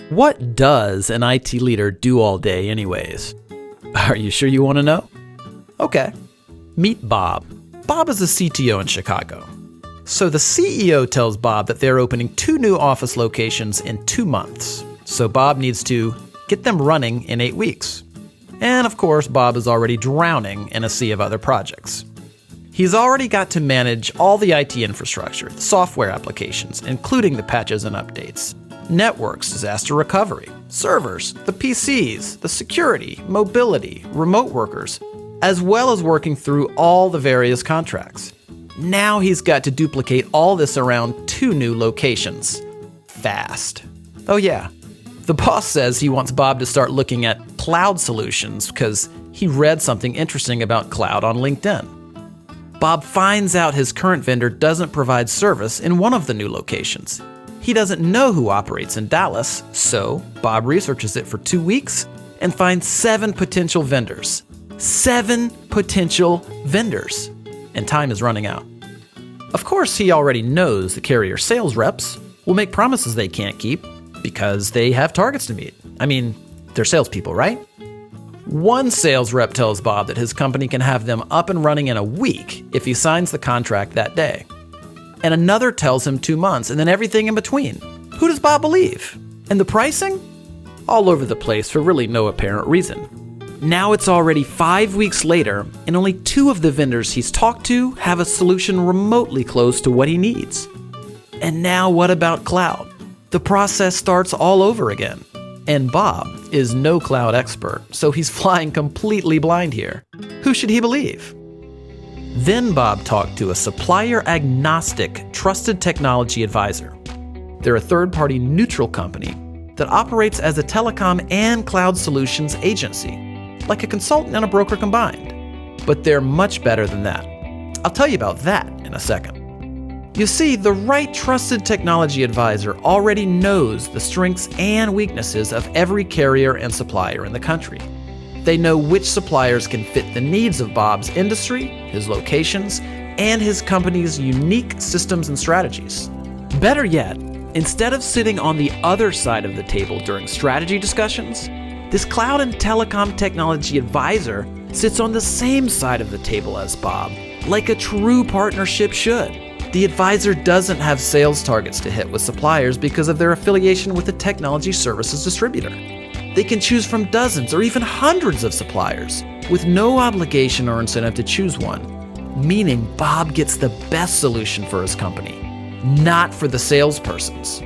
What does an IT leader do all day anyways? Are you sure you want to know? Okay. Meet Bob. Bob is a CTO in Chicago. So the CEO tells Bob that they're opening 2 new office locations in 2 months. So Bob needs to get them running in 8 weeks. And of course, Bob is already drowning in a sea of other projects. He's already got to manage all the IT infrastructure, the software applications, including the patches and updates, networks, disaster recovery, servers, the PCs, the security, mobility, remote workers, as well as working through all the various contracts. Now he's got to duplicate all this around 2 new locations. Fast. Oh yeah, the boss says he wants Bob to start looking at cloud solutions because he read something interesting about cloud on LinkedIn. Bob finds out his current vendor doesn't provide service in one of the new locations. He doesn't know who operates in Dallas, so Bob researches it for 2 weeks and finds 7 potential vendors. 7 potential vendors. And time is running out. Of course, he already knows the carrier sales reps will make promises they can't keep because they have targets to meet. I mean, they're salespeople, right? One sales rep tells Bob that his company can have them up and running in a week if he signs the contract that day. And another tells him 2 months, and then everything in between. Who does Bob believe? And the pricing? All over the place for really no apparent reason. Now it's already 5 weeks later, and only 2 of the vendors he's talked to have a solution remotely close to what he needs. And now what about cloud? The process starts all over again. And Bob is no cloud expert, so he's flying completely blind here. Who should he believe? Then Bob talked to a supplier-agnostic trusted technology advisor. They're a third-party neutral company that operates as a telecom and cloud solutions agency, like a consultant and a broker combined. But they're much better than that. I'll tell you about that in a second. You see, the right trusted technology advisor already knows the strengths and weaknesses of every carrier and supplier in the country. They know which suppliers can fit the needs of Bob's industry, his locations, and his company's unique systems and strategies. Better yet, instead of sitting on the other side of the table during strategy discussions, this cloud and telecom technology advisor sits on the same side of the table as Bob, like a true partnership should. The advisor doesn't have sales targets to hit with suppliers because of their affiliation with a technology services distributor. They can choose from dozens or even hundreds of suppliers with no obligation or incentive to choose one, meaning Bob gets the best solution for his company, not for the salespersons.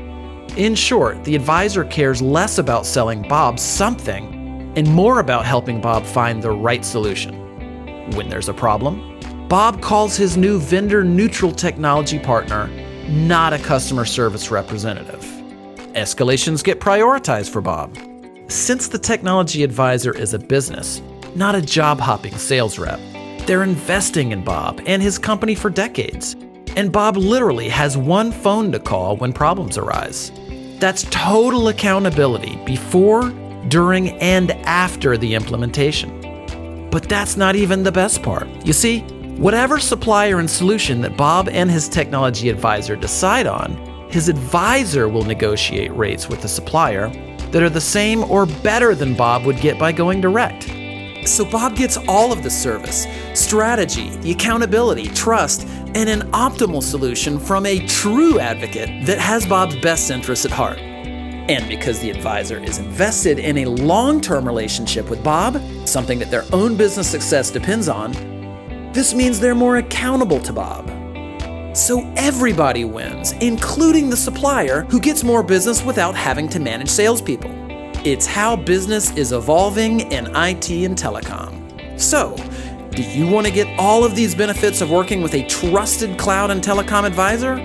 In short, the advisor cares less about selling Bob something and more about helping Bob find the right solution. When there's a problem, Bob calls his new vendor-neutral technology partner, not a customer service representative. Escalations get prioritized for Bob. Since the technology advisor is a business, not a job-hopping sales rep, they're investing in Bob and his company for decades. And Bob literally has one phone to call when problems arise. That's total accountability before, during, and after the implementation. But that's not even the best part. You see, whatever supplier and solution that Bob and his technology advisor decide on, his advisor will negotiate rates with the supplier that are the same or better than Bob would get by going direct. So Bob gets all of the service, strategy, the accountability, trust, and an optimal solution from a true advocate that has Bob's best interests at heart. And because the advisor is invested in a long-term relationship with Bob, something that their own business success depends on, this means they're more accountable to Bob. So everybody wins, including the supplier who gets more business without having to manage salespeople. It's how business is evolving in IT and telecom. So, do you want to get all of these benefits of working with a trusted cloud and telecom advisor?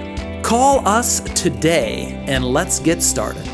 Call us today and let's get started.